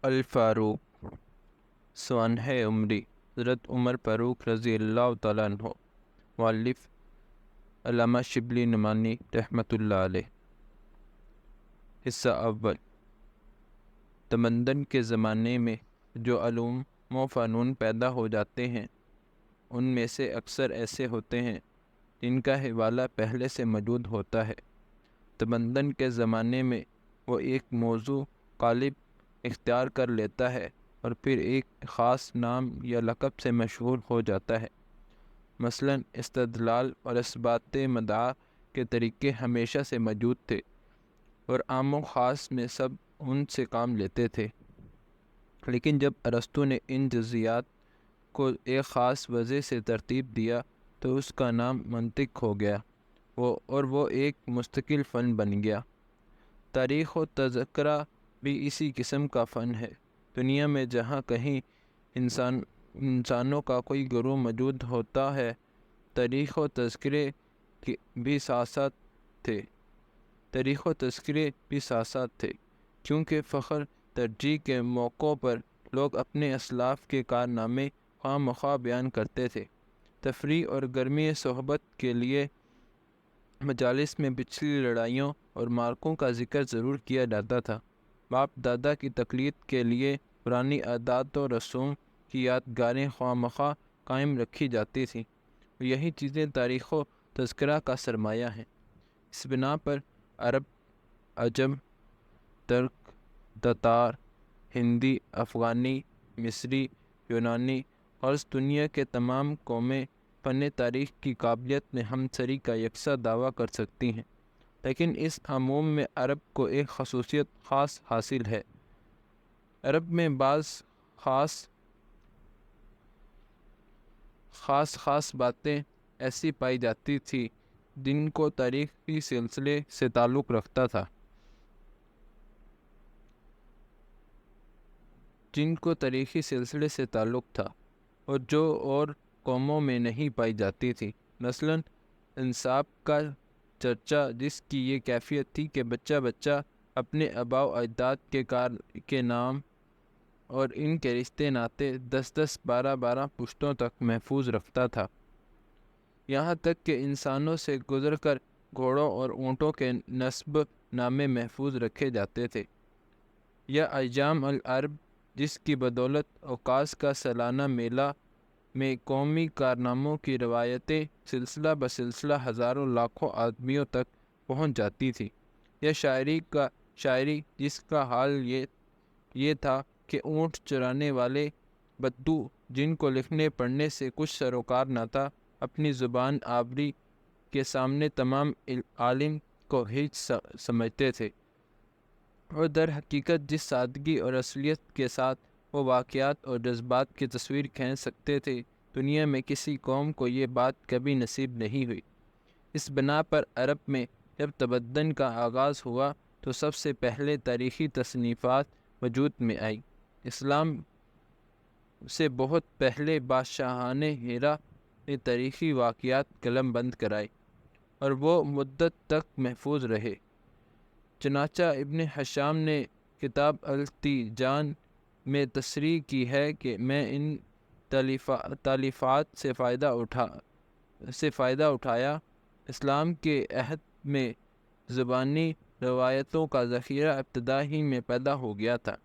الفاروق سوانح عمری حضرت عمر فاروق رضی اللہ تعالیٰ عنہ، مؤلف علامہ شبلی نعمانی رحمۃ اللہ علیہ۔ حصہ اول۔ تمدن کے زمانے میں جو علوم و فنون پیدا ہو جاتے ہیں ان میں سے اکثر ایسے ہوتے ہیں جن کا حوالہ پہلے سے موجود ہوتا ہے۔ تمدن کے زمانے میں وہ ایک موضوع غالب اختیار کر لیتا ہے اور پھر ایک خاص نام یا لقب سے مشہور ہو جاتا ہے۔ مثلاً استدلال اور اثبات مدعا کے طریقے ہمیشہ سے موجود تھے اور عام و خاص میں سب ان سے کام لیتے تھے، لیکن جب ارسطو نے ان جزیات کو ایک خاص وجہ سے ترتیب دیا تو اس کا نام منطق ہو گیا وہ ایک مستقل فن بن گیا۔ تاریخ و تذکرہ بھی اسی قسم کا فن ہے۔ دنیا میں جہاں کہیں انسانوں کا کوئی گروہ موجود ہوتا ہے، تاریخ و تذکرے بھی ساتھ تھے، کیونکہ فخر ترجیح کے موقعوں پر لوگ اپنے اسلاف کے کارنامے خواہ مخواہ بیان کرتے تھے۔ تفریح اور گرمی صحبت کے لیے مجالس میں پچھلی لڑائیوں اور معرکوں کا ذکر ضرور کیا جاتا تھا۔ باپ دادا کی تقلید کے لیے پرانی عادات و رسوم کی یادگاریں خواہ مخواہ قائم رکھی جاتی تھیں۔ یہی چیزیں تاریخ و تذکرہ کا سرمایہ ہیں۔ اس بنا پر عرب، عجم، ترک، تتار، ہندی، افغانی، مصری، یونانی غرض دنیا کے تمام قومیں فن تاریخ کی قابلیت میں ہمسری کا یکساں دعویٰ کر سکتی ہیں، لیکن اس عموم میں عرب کو ایک خصوصیت خاص حاصل ہے۔ عرب میں بعض خاص باتیں ایسی پائی جاتی تھیں جن کو تاریخی سلسلے سے تعلق تھا اور جو اور قوموں میں نہیں پائی جاتی تھی۔ مثلاً انساب کا چرچا، جس کی یہ کیفیت تھی کہ بچہ اپنے آباء و اجداد کے نام اور ان کے رشتے ناطے 10-12 پشتوں تک محفوظ رکھتا تھا، یہاں تک کہ انسانوں سے گزر کر گھوڑوں اور اونٹوں کے نسب نامے محفوظ رکھے جاتے تھے۔ یا ایام العرب، جس کی بدولت اوقاس کا سالانہ میلہ میں قومی کارناموں کی روایتیں سلسلہ بسلسلہ ہزاروں لاکھوں آدمیوں تک پہنچ جاتی تھی۔ یا شاعری، جس کا حال یہ تھا کہ اونٹ چرانے والے بدو، جن کو لکھنے پڑھنے سے کچھ سروکار نہ تھا، اپنی زبان آوری کے سامنے تمام عالم کو ہیچ سمجھتے تھے، اور در حقیقت جس سادگی اور اصلیت کے ساتھ وہ واقعات اور جذبات کی تصویر کھینچ سکتے تھے، دنیا میں کسی قوم کو یہ بات کبھی نصیب نہیں ہوئی۔ اس بنا پر عرب میں جب تمدن کا آغاز ہوا تو سب سے پہلے تاریخی تصنیفات وجود میں آئی۔ اسلام سے بہت پہلے بادشاہان ہیرا نے تاریخی واقعات قلم بند کرائے اور وہ مدت تک محفوظ رہے۔ چنانچہ ابن ہشام نے کتاب التیجان میں تصریح کی ہے کہ میں ان تالیفات سے فائدہ اٹھایا۔ اسلام کے عہد میں زبانی روایتوں کا ذخیرہ ابتدا ہی میں پیدا ہو گیا تھا،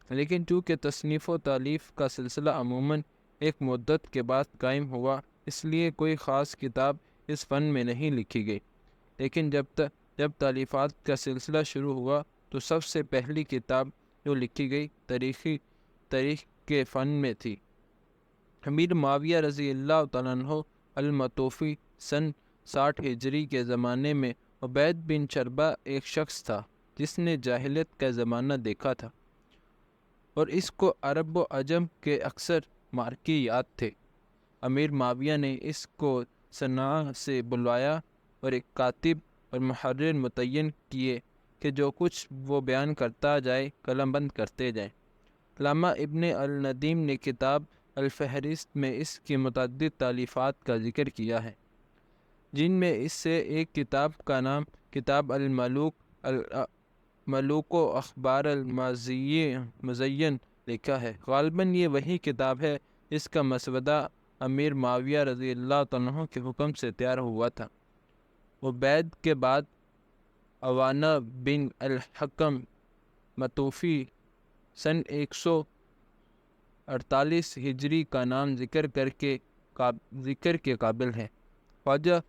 لیکن چونکہ تصنیف و تالیف کا سلسلہ عموماً ایک مدت کے بعد قائم ہوا، اس لیے کوئی خاص کتاب اس فن میں نہیں لکھی گئی۔ لیکن جب تالیفات کا سلسلہ شروع ہوا تو سب سے پہلی کتاب جو لکھی گئی تاریخ کے فن میں تھی۔ امیر معاویہ رضی اللہ تعالیٰ عنہ المتوفی سن 60 ہجری کے زمانے میں عبید بن شربہ ایک شخص تھا جس نے جاہلیت کا زمانہ دیکھا تھا، اور اس کو عرب و عجم کے اکثر معرکے یاد تھے۔ امیر معاویہ نے اس کو صنعاء سے بلوایا اور ایک کاتب اور محرر متعین کیے کہ جو کچھ وہ بیان کرتا جائے قلم بند کرتے جائیں۔ علامہ ابن الندیم نے کتاب الفہرست میں اس کی متعدد تالیفات کا ذکر کیا ہے، جن میں اس سے ایک کتاب کا نام کتاب الملوک ملوک و اخبار المزین لکھا ہے۔ غالباً یہ وہی کتاب ہے جس کا مسودہ امیر معاویہ رضی اللہ تعالیٰ عنہ کے حکم سے تیار ہوا تھا۔ عبید کے بعد عوانہ بن الحکم متوفی سن 148 ہجری کا نام ذکر کے قابل ہے۔ خواجہ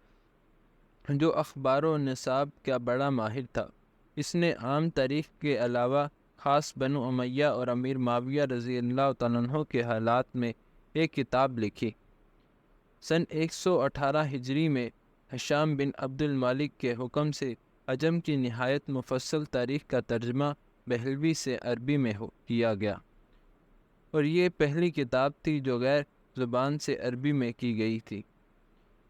جو اخبار و نصاب کا بڑا ماہر تھا، اس نے عام تاریخ کے علاوہ خاص بنو امیہ اور امیر معاویہ رضی اللہ تعالیٰ عنہ کے حالات میں ایک کتاب لکھی۔ سن 118 ہجری میں ہشام بن عبد المالک کے حکم سے عجم کی نہایت مفصل تاریخ کا ترجمہ بہلوی سے عربی میں کیا گیا، اور یہ پہلی کتاب تھی جو غیر زبان سے عربی میں کی گئی تھی۔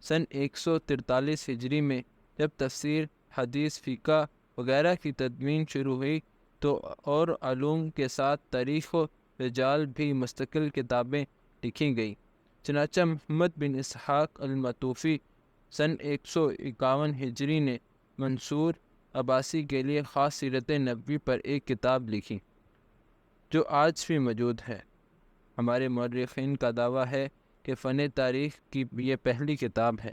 سن 143 ہجری میں جب تفسیر، حدیث، فقہ وغیرہ کی تدوین شروع ہوئی تو اور علوم کے ساتھ تاریخ و رجال بھی مستقل کتابیں لکھی گئیں۔ چنانچہ محمد بن اسحاق المتوفی سن 151 ہجری نے منصور عباسی کے لیے خاص سیرت نبوی پر ایک کتاب لکھی جو آج بھی موجود ہے۔ ہمارے مورخین کا دعویٰ ہے کہ فن تاریخ کی یہ پہلی کتاب ہے،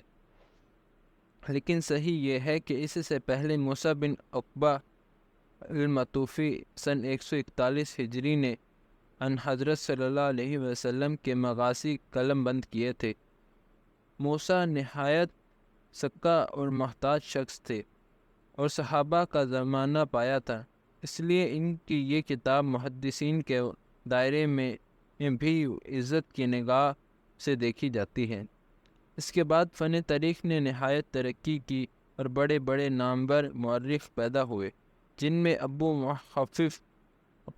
لیکن صحیح یہ ہے کہ اس سے پہلے موسیٰ بن عقبہ المتوفی سن 141 ہجری نے ان حضرت صلی اللہ علیہ وسلم کے مغازی قلم بند کیے تھے۔ موسیٰ نہایت سکہ اور محتاج شخص تھے اور صحابہ کا زمانہ پایا تھا، اس لیے ان کی یہ کتاب محدثین کے دائرے میں بھی عزت کی نگاہ سے دیکھی جاتی ہے۔ اس کے بعد فن تاریخ نے نہایت ترقی کی اور بڑے بڑے نامور مورخ پیدا ہوئے، جن میں ابو محفف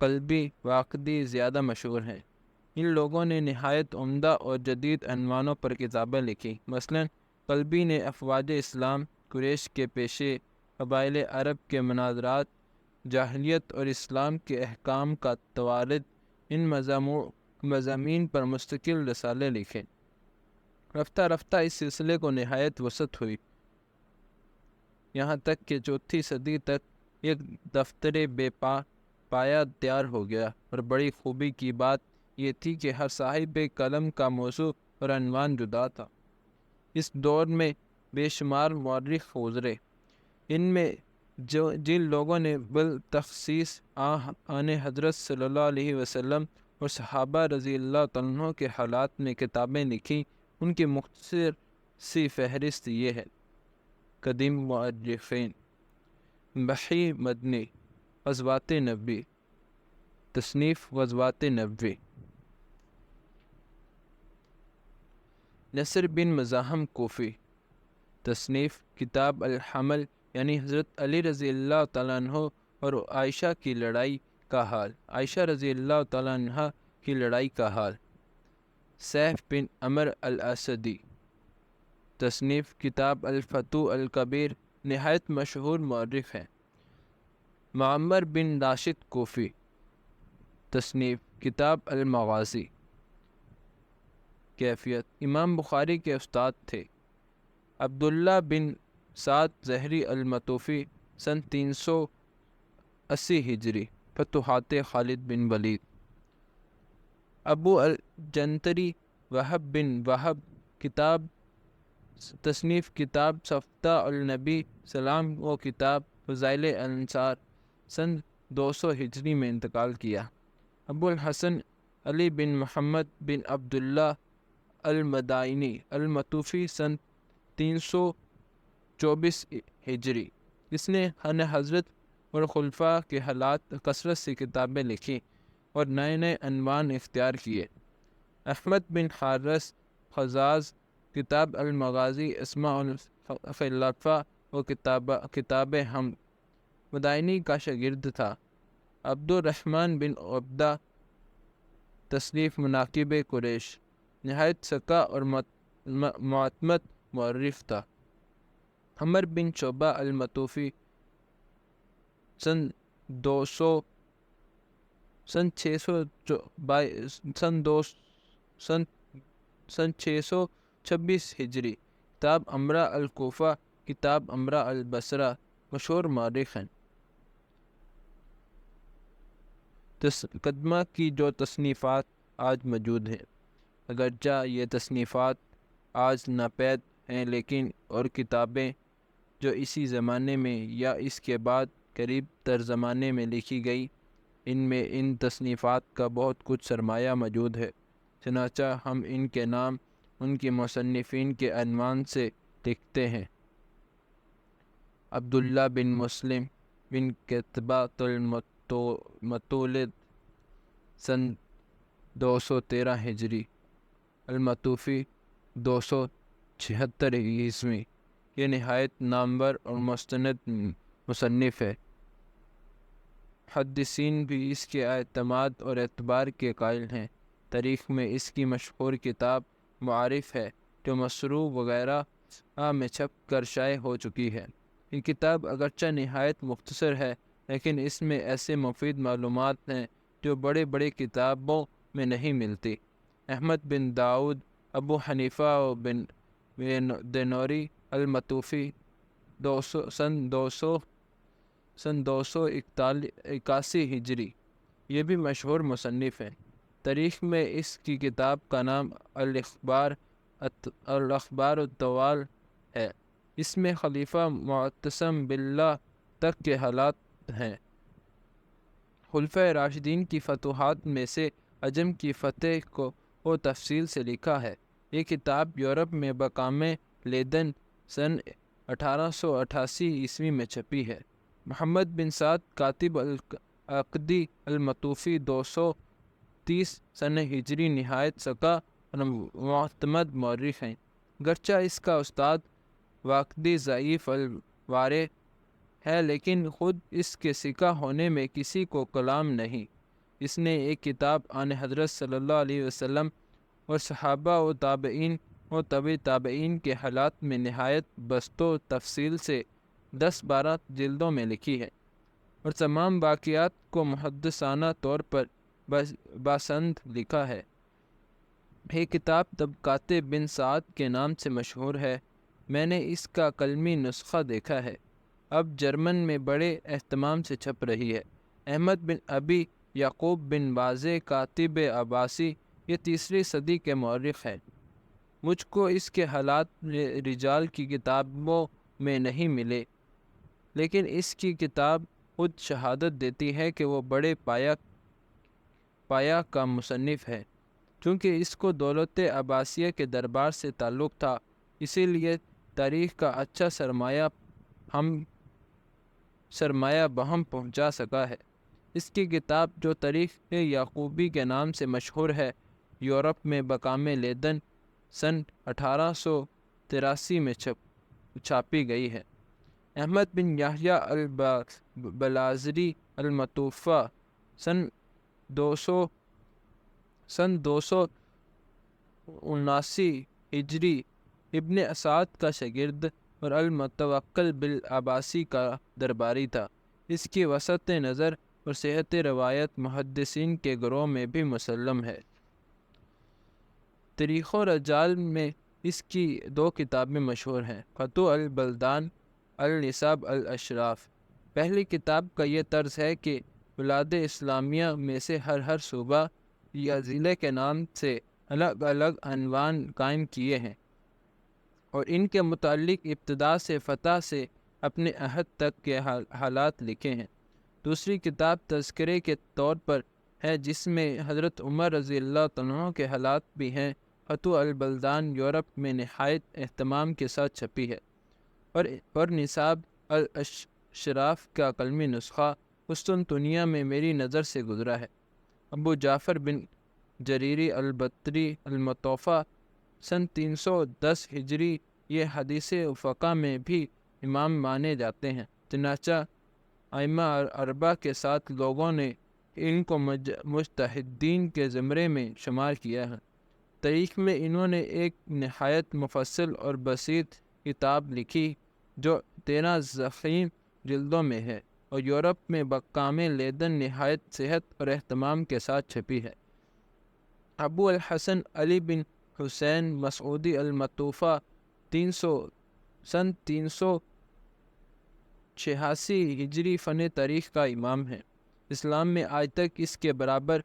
قلبی واقدی زیادہ مشہور ہیں۔ ان لوگوں نے نہایت عمدہ اور جدید عنوانوں پر کتابیں لکھی۔ مثلاً قلبی نے افواج اسلام، قریش کے پیشے، قبائل عرب کے مناظرات، جاہلیت اور اسلام کے احکام کا توارد، ان مضامین پر مستقل رسالے لکھے۔ رفتہ رفتہ اس سلسلے کو نہایت وسعت ہوئی، یہاں تک کہ چوتھی صدی تک ایک دفتر بے پایا تیار ہو گیا، اور بڑی خوبی کی بات یہ تھی کہ ہر صاحب قلم کا موضوع اور عنوان جدا تھا۔ اس دور میں بے شمار مورخ گزرے، ان میں جن لوگوں نے بالتخصیص آن حضرت صلی اللہ علیہ وسلم اور صحابہ رضی اللہ تعالیٰ عنہ کے حالات میں کتابیں لکھیں، ان کی مختصر سی فہرست یہ ہے: قدیم مورخین، بحی مدنی، غزوات نبوی، تصنیف غزوات نبوی، نصر بن مزاحم کوفی، تصنیف کتاب الحمل یعنی حضرت علی رضی اللہ تعالیٰ عنہ اور عائشہ کی لڑائی کا حال، عائشہ رضی اللہ تعالیٰ عنہ کی لڑائی کا حال، سیف بن عمر الاسدی، تصنیف کتاب الفتوح الکبیر، نہایت مشہور مورخ ہیں۔ معمر بن راشد کوفی، تصنیف کتاب المغازی۔ کیفیت: امام بخاری کے استاد تھے۔ عبداللہ بن سعد زہری المتوفی سن 380 ہجری، فتوحات خالد بن ولید۔ ابو الجنتری وہب بن وہب، کتاب تصنیف کتاب صفدہ النبی سلام و کتاب فضائل الانصار، سن 200 ہجری میں انتقال کیا۔ ابو الحسن علی بن محمد بن عبداللہ المدائنی المتوفی سن 324 ہجری، اس نے ان حضرت اور خلفاء کے حالات کثرت سے کتابیں لکھی اور نئے نئے عنوان اختیار کیے۔ احمد بن حارث خزاز، کتاب المغازی، اسماء الخلفاء و کتاب حمد، مدائنی کا شاگرد تھا۔ عبد الرحمن بن عبدہ، تصنیف مناقب قریش، نہایت سکہ اور معتمد مورخ تھا۔ عمر بن شعبہ المتوفی سن 626 ہجری، کتاب امرا الکوفہ، کتاب امرا البصرہ، مشہور مورخ ہیں۔ مقدمہ کی جو تصنیفات آج موجود ہیں، اگرچہ یہ تصنیفات آج ناپید ہیں، لیکن اور کتابیں جو اسی زمانے میں یا اس کے بعد قریب تر زمانے میں لکھی گئی، ان میں ان تصنیفات کا بہت کچھ سرمایہ موجود ہے۔ چنانچہ ہم ان کے نام ان کے مصنفین کے عنوان سے لکھتے ہیں: عبداللہ بن مسلم بن کتبۃ المتولد سن 213 ہجری، المتوفی 276 عیسوی۔ یہ نہایت نامور اور مستند مصنف ہے۔ محدثین بھی اس کے اعتماد اور اعتبار کے قائل ہیں۔ تاریخ میں اس کی مشہور کتاب معارف ہے، جو مصروع وغیرہ میں چھپ کر شائع ہو چکی ہے۔ یہ کتاب اگرچہ نہایت مختصر ہے، لیکن اس میں ایسے مفید معلومات ہیں جو بڑے بڑے کتابوں میں نہیں ملتی۔ احمد بن داؤد، ابو حنیفہ و بن دینوری المتوفی سن 281 ہجری، یہ بھی مشہور مصنف ہیں۔ تاریخ میں اس کی کتاب کا نام الاخبار الطوال ہے۔ اس میں خلیفہ معتصم باللہ تک کے حالات ہیں۔ خلفۂ راشدین کی فتوحات میں سے عجم کی فتح کو تفصیل سے لکھا ہے۔ یہ کتاب یورپ میں بقام لیدن سن 1888 عیسوی میں چھپی ہے۔ محمد بن سعد کاتب العقدی المتوفی 230 سن ہجری نہایت ثقہ اور معتمد مورخ ہیں۔ گرچہ اس کا استاد واقدی ضعیف الوارع ہے، لیکن خود اس کے ثقہ ہونے میں کسی کو کلام نہیں۔ اس نے ایک کتاب آن حضرت صلی اللہ علیہ وسلم اور صحابہ و تابعین و تبع تابعین کے حالات میں نہایت بسط و تفصیل سے 10-12 جلدوں میں لکھی ہے، اور تمام واقعات کو محدثانہ طور پر باسند لکھا ہے۔ یہ کتاب طبقات بن سعد کے نام سے مشہور ہے۔ میں نے اس کا قلمی نسخہ دیکھا ہے، اب جرمن میں بڑے اہتمام سے چھپ رہی ہے۔ احمد بن ابی یعقوب بن واضح کاتب عباسی، یہ 3 صدی کے مورخ ہیں۔ مجھ کو اس کے حالات رجال کی کتابوں میں نہیں ملے، لیکن اس کی کتاب خود شہادت دیتی ہے کہ وہ بڑے پایا کا مصنف ہے۔ چونکہ اس کو دولت عباسیہ کے دربار سے تعلق تھا، اسی لیے تاریخ کا اچھا سرمایہ بہم پہنچا سکا ہے۔ اس کی کتاب جو تاریخ یعقوبی کے نام سے مشہور ہے، یورپ میں بقام لیدن سن 1883 میں چھاپی گئی ہے۔ احمد بن یحییٰ البلازری المتوفی سن 279 ہجری، ابن اسعد کا شاگرد اور المتوکل بالعباسی کا درباری تھا۔ اس کی وسعت نظر اور صحت روایت محدثین کے گروہ میں بھی مسلم ہے۔ تاریخ و رجال میں اس کی 2 کتابیں مشہور ہیں: فتح البلدان، النساب الاشراف۔ پہلی کتاب کا یہ طرز ہے کہ بلاد اسلامیہ میں سے ہر صوبہ یا ضلع کے نام سے الگ الگ عنوان قائم کیے ہیں اور ان کے متعلق ابتدا سے فتح سے اپنے عہد تک کے حالات لکھے ہیں۔ دوسری کتاب تذکرے کے طور پر ہے، جس میں حضرت عمر رضی اللہ عنہ کے حالات بھی ہیں۔ فتح البلدان یورپ میں نہایت اہتمام کے ساتھ چھپی ہے، اور نصاب الاشراف کا قلمی نسخہ قسطنطنیہ میں میری نظر سے گزرا ہے۔ ابو جعفر بن جریری البطری المتوفی سن 310 ہجری، یہ حدیث فقہ میں بھی امام مانے جاتے ہیں، چنانچہ ائمہ اربعہ کے ساتھ لوگوں نے ان کو مجتہدین کے زمرے میں شمار کیا ہے۔ تاریخ میں انہوں نے ایک نہایت مفصل اور بسیط کتاب لکھی جو 13 ضخیم جلدوں میں ہے، اور یورپ میں بقام لیدن نہایت صحت اور اہتمام کے ساتھ چھپی ہے۔ ابو الحسن علی بن حسین مسعودی المتوفی سن 386 ہجری فن تاریخ کا امام ہے۔ اسلام میں آج تک اس کے برابر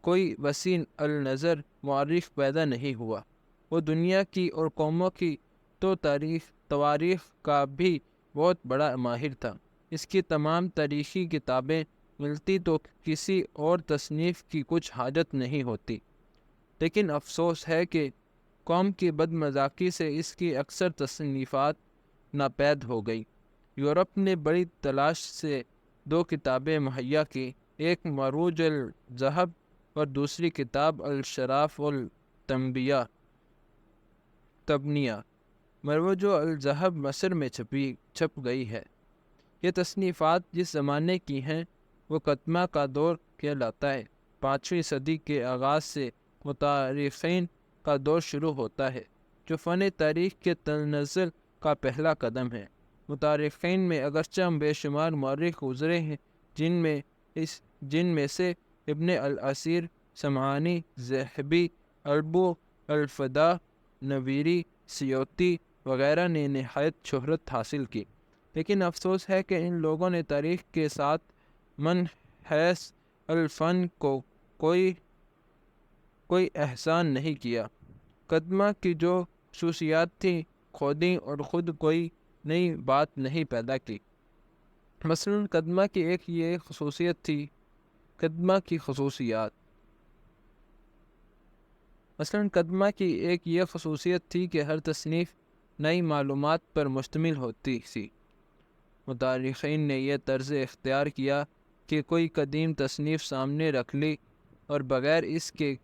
کوئی وسیع النظر مورخ پیدا نہیں ہوا۔ وہ دنیا کی اور قوموں کی تواریخ کا بھی بہت بڑا ماہر تھا۔ اس کی تمام تاریخی کتابیں ملتی تو کسی اور تصنیف کی کچھ حاجت نہیں ہوتی، لیکن افسوس ہے کہ قوم کی بدمذاقی سے اس کی اکثر تصنیفات ناپید ہو گئی۔ یورپ نے بڑی تلاش سے 2 کتابیں مہیا کی، ایک مروج الذہب اور دوسری کتاب الشراف التنبیہ تبنیہ۔ مروج الذہب مصر میں چھپ گئی ہے۔ یہ تصنیفات جس زمانے کی ہیں وہ قدمہ کا دور کہلاتا ہے۔ 5ویں صدی کے آغاز سے متارخین کا دور شروع ہوتا ہے، جو فن تاریخ کے تنزل کا پہلا قدم ہے۔ متارخین میں اگرچہ بے شمار مورخ گزرے ہیں، جن میں سے ابن الاثیر، سمعانی، ذہبی، ابو الفدا، نویری، سیوطی وغیرہ نے نہایت شہرت حاصل کی، لیکن افسوس ہے کہ ان لوگوں نے تاریخ کے ساتھ من حیث الفن کو کوئی احسان نہیں کیا۔ قدمہ کی جو خصوصیات تھیں کھودیں اور خود کوئی نئی بات نہیں پیدا کی۔ مثلاً قدمہ کی ایک یہ خصوصیت تھی کہ ہر تصنیف نئی معلومات پر مشتمل ہوتی تھی۔ متارخین نے یہ طرز اختیار کیا کہ کوئی قدیم تصنیف سامنے رکھ لی اور بغیر اس کے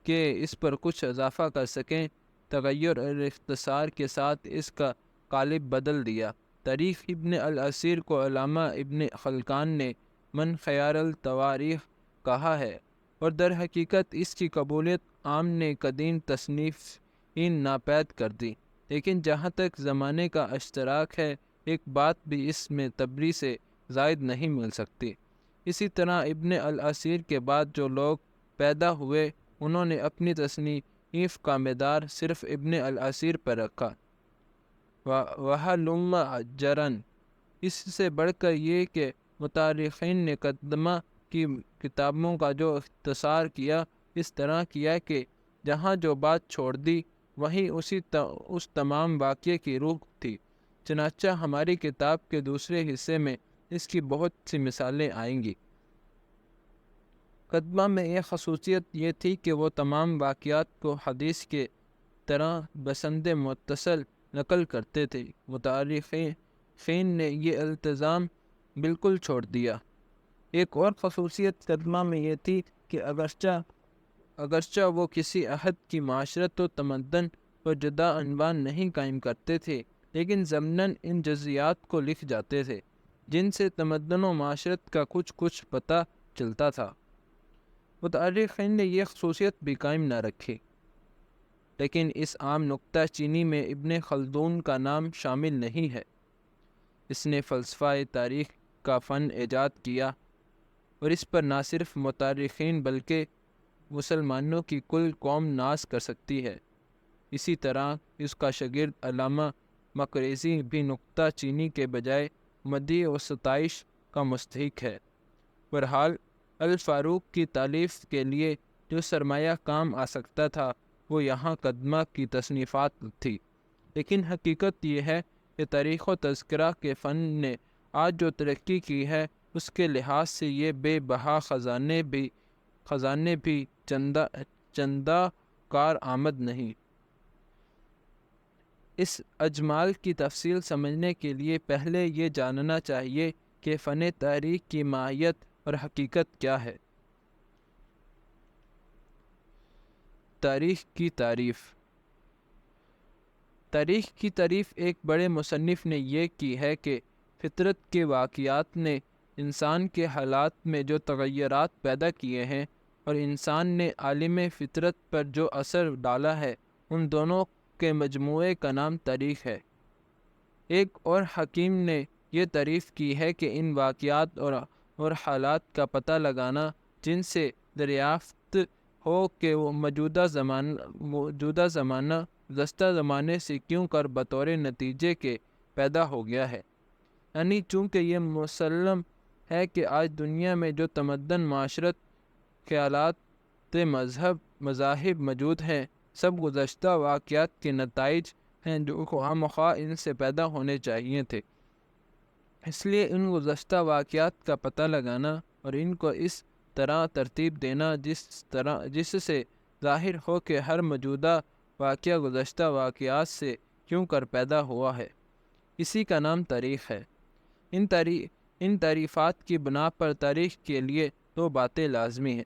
کہ اس پر کچھ اضافہ کر سکیں، تغیر اور اختصار کے ساتھ اس کا قالب بدل دیا۔ تاریخ ابن الاثیر کو علامہ ابن خلکان نے من خیار التواریخ کہا ہے، اور در حقیقت اس کی قبولیت عام نے قدیم تصنیفین ناپید کر دی۔ لیکن جہاں تک زمانے کا اشتراک ہے، ایک بات بھی اس میں تبری سے زائد نہیں مل سکتی۔ اسی طرح ابن الاثیر کے بعد جو لوگ پیدا ہوئے، انہوں نے اپنی تصنیف کا مدار صرف ابن الاثیر پر رکھا۔ وَهَلُمَّ جَرًا، اس سے بڑھ کر یہ کہ متارخین نے قدمہ کی کتابوں کا جو اختصار کیا، اس طرح کیا کہ جہاں جو بات چھوڑ دی وہیں اس تمام واقعے کی روح تھی۔ چنانچہ ہماری کتاب کے دوسرے حصے میں اس کی بہت سی مثالیں آئیں گی۔ قدمہ میں ایک خصوصیت یہ تھی کہ وہ تمام واقعات کو حدیث کے طرح بسند متصل نقل کرتے تھے۔ متارخین نے یہ التزام بالکل چھوڑ دیا۔ ایک اور خصوصیت قدمہ میں یہ تھی کہ اگرچہ وہ کسی عہد کی معاشرت و تمدن پر جدا عنوان نہیں قائم کرتے تھے، لیکن ضمناً ان جزیات کو لکھ جاتے تھے جن سے تمدن و معاشرت کا کچھ پتہ چلتا تھا۔ متارخین نے یہ خصوصیت بھی قائم نہ رکھی، لیکن اس عام نکتہ چینی میں ابن خلدون کا نام شامل نہیں ہے۔ اس نے فلسفہ تاریخ کا فن ایجاد کیا، اور اس پر نہ صرف متارخین بلکہ مسلمانوں کی کل قوم ناز کر سکتی ہے۔ اسی طرح اس کا شاگرد علامہ مقریزی بھی نکتہ چینی کے بجائے مدیح و ستائش کا مستحق ہے۔ بہرحال الفاروق کی تالیف کے لیے جو سرمایہ کام آ سکتا تھا وہ یہاں قدمہ کی تصنیفات تھی، لیکن حقیقت یہ ہے کہ تاریخ و تذکرہ کے فن نے آج جو ترقی کی ہے، اس کے لحاظ سے یہ بے بہا خزانے بھی چندہ کار آمد نہیں۔ اس اجمال کی تفصیل سمجھنے کے لیے پہلے یہ جاننا چاہیے کہ فن تاریخ کی ماہیت اور حقیقت کیا ہے۔ تاریخ کی تعریف ایک بڑے مصنف نے یہ کی ہے کہ فطرت کے واقعات نے انسان کے حالات میں جو تغیرات پیدا کیے ہیں اور انسان نے عالم فطرت پر جو اثر ڈالا ہے، ان دونوں کے مجموعے کا نام تاریخ ہے۔ ایک اور حکیم نے یہ تعریف کی ہے کہ ان واقعات اور حالات کا پتہ لگانا جن سے دریافت ہو کہ وہ موجودہ زمانہ گزشتہ زمانے سے کیوں کر بطور نتیجے کے پیدا ہو گیا ہے، یعنی چونکہ یہ مسلم ہے کہ آج دنیا میں جو تمدن، معاشرت، خیالات، مذاہب موجود ہیں، سب گزشتہ واقعات کے نتائج ہیں جو خواہ مخواہ ان سے پیدا ہونے چاہیے تھے۔ اس لیے ان گزشتہ واقعات کا پتہ لگانا اور ان کو اس طرح ترتیب دینا جس سے ظاہر ہو کہ ہر موجودہ واقعہ گزشتہ واقعات سے کیوں کر پیدا ہوا ہے، اسی کا نام تاریخ ہے۔ ان تعریفات کی بنا پر تاریخ کے لیے دو باتیں لازمی ہیں۔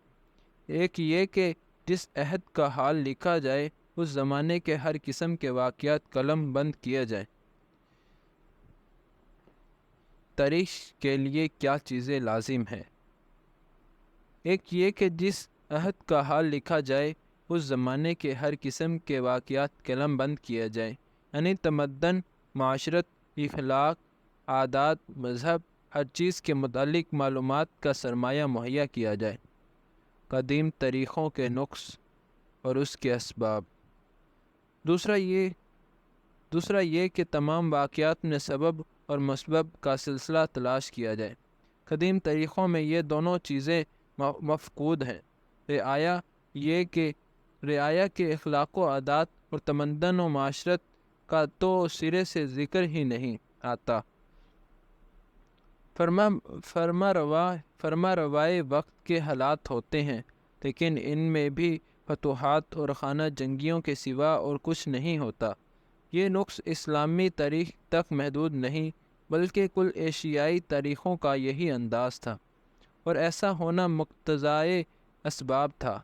ایک یہ کہ جس عہد کا حال لکھا جائے اس زمانے کے ہر قسم کے واقعات قلم بند کیا جائے۔ تاریخ کے لیے کیا چیزیں لازم ہیں؟ ایک یہ کہ جس عہد کا حال لکھا جائے اس زمانے کے ہر قسم کے واقعات قلم بند کیا جائے، یعنی تمدن، معاشرت، اخلاق، عادات، مذہب، ہر چیز کے متعلق معلومات کا سرمایہ مہیا کیا جائے۔ قدیم تاریخوں کے نقص اور اس کے اسباب۔ دوسرا یہ کہ تمام واقعات میں سبب اور مسبب کا سلسلہ تلاش کیا جائے۔ قدیم تاریخوں میں یہ دونوں چیزیں مفقود ہیں۔ رعایا کے اخلاق و عادات اور تمدن و معاشرت کا تو سرے سے ذکر ہی نہیں آتا۔ فرما روائے وقت کے حالات ہوتے ہیں، لیکن ان میں بھی فتوحات اور خانہ جنگیوں کے سوا اور کچھ نہیں ہوتا۔ یہ نقص اسلامی تاریخ تک محدود نہیں بلکہ کل ایشیائی تاریخوں کا یہی انداز تھا، اور ایسا ہونا مقتضائے اسباب تھا۔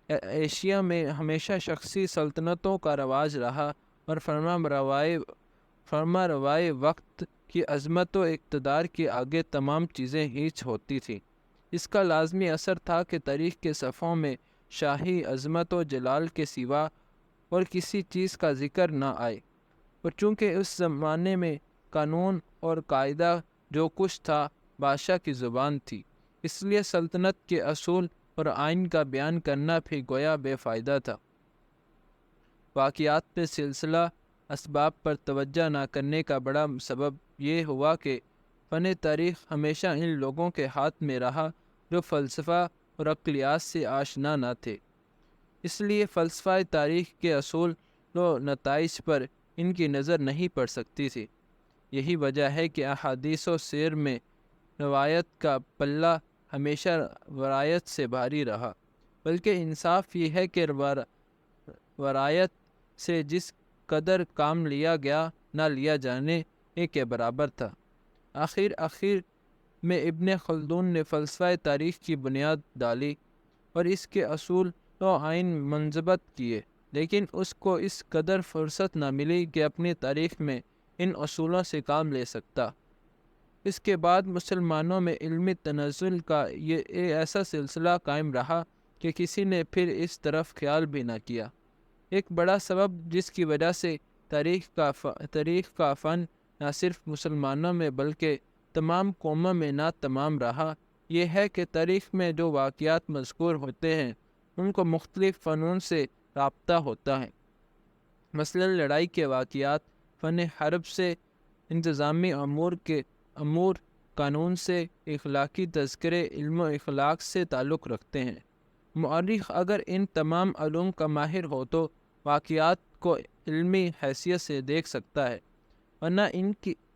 ایشیا میں ہمیشہ شخصی سلطنتوں کا رواج رہا اور فرما روائے وقت کی عظمت و اقتدار کے آگے تمام چیزیں ہیچ ہوتی تھیں۔ اس کا لازمی اثر تھا کہ تاریخ کے صفحوں میں شاہی عظمت و جلال کے سوا اور کسی چیز کا ذکر نہ آئے، اور چونکہ اس زمانے میں قانون اور قاعدہ جو کچھ تھا بادشاہ کی زبان تھی، اس لیے سلطنت کے اصول اور آئین کا بیان کرنا بھی گویا بے فائدہ تھا۔ واقعات میں سلسلہ اسباب پر توجہ نہ کرنے کا بڑا سبب یہ ہوا کہ فن تاریخ ہمیشہ ان لوگوں کے ہاتھ میں رہا جو فلسفہ اور عقلیات سے آشنا نہ تھے۔ اس لیے فلسفہ تاریخ کے اصول و نتائج پر ان کی نظر نہیں پڑ سکتی تھی۔ یہی وجہ ہے کہ احادیث و سیر میں روایت کا پلہ ہمیشہ ورایت سے بھاری رہا، بلکہ انصاف یہ ہے کہ ورایت سے جس قدر کام لیا گیا نہ لیا جانے کے برابر تھا۔ آخر میں ابن خلدون نے فلسفہ تاریخ کی بنیاد ڈالی اور اس کے اصول و آئین منضبط کیے، لیکن اس کو اس قدر فرصت نہ ملی کہ اپنی تاریخ میں ان اصولوں سے کام لے سکتا۔ اس کے بعد مسلمانوں میں علمی تنزل کا یہ ایسا سلسلہ قائم رہا کہ کسی نے پھر اس طرف خیال بھی نہ کیا۔ ایک بڑا سبب جس کی وجہ سے تاریخ کا فن نہ صرف مسلمانوں میں بلکہ تمام قوموں میں نہ تمام رہا، یہ ہے کہ تاریخ میں جو واقعات مذکور ہوتے ہیں ان کو مختلف فنون سے رابطہ ہوتا ہے۔ مثلا لڑائی کے واقعات فن حرب سے، انتظامی امور قانون سے، اخلاقی تذکرے علم و اخلاق سے تعلق رکھتے ہیں۔ مورخ اگر ان تمام علوم کا ماہر ہو تو واقعات کو علمی حیثیت سے دیکھ سکتا ہے، ورنہ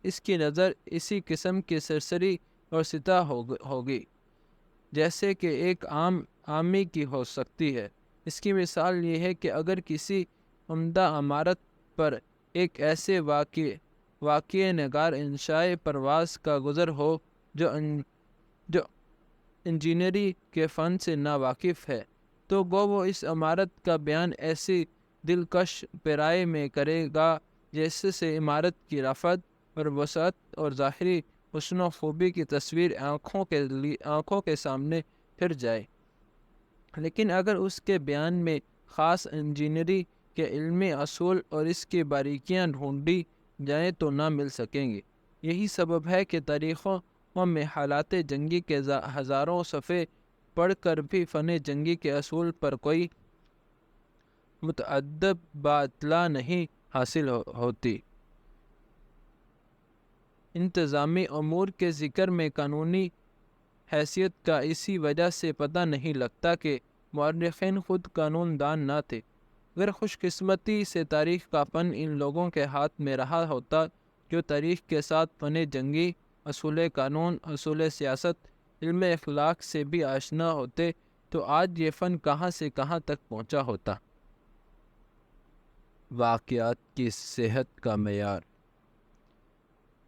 اس کی نظر اسی قسم کی سرسری اور سطح ہوگی جیسے کہ ایک عامی کی ہو سکتی ہے۔ اس کی مثال یہ ہے کہ اگر کسی عمدہ عمارت پر ایک ایسے واقع نگار انشاء پرواز کا گزر ہو جو انجینئری کے فن سے ناواقف ہے، تو وہ اس عمارت کا بیان ایسی دلکش پیرائی میں کرے گا جس سے عمارت کی رفعت اور وسعت اور ظاہری حسن و خوبی کی تصویر آنکھوں کے سامنے پھر جائے۔ لیکن اگر اس کے بیان میں خاص انجینئری کے علمی اصول اور اس کی باریکیاں ڈھونڈی جائیں تو نہ مل سکیں گے۔ یہی سبب ہے کہ تاریخوں میں حالات جنگی کے ہزاروں صفحے پڑھ کر بھی فن جنگی کے اصول پر کوئی متعدد اطلاع نہیں حاصل ہوتی۔ انتظامی امور کے ذکر میں قانونی حیثیت کا اسی وجہ سے پتہ نہیں لگتا کہ مورخین خود قانون دان نہ تھے۔ اگر خوش قسمتی سے تاریخ کا فن ان لوگوں کے ہاتھ میں رہا ہوتا جو تاریخ کے ساتھ فن جنگی، اصول قانون، اصول سیاست، علم اخلاق سے بھی آشنا ہوتے، تو آج یہ فن کہاں سے کہاں تک پہنچا ہوتا۔ واقعات کی صحت کا معیار۔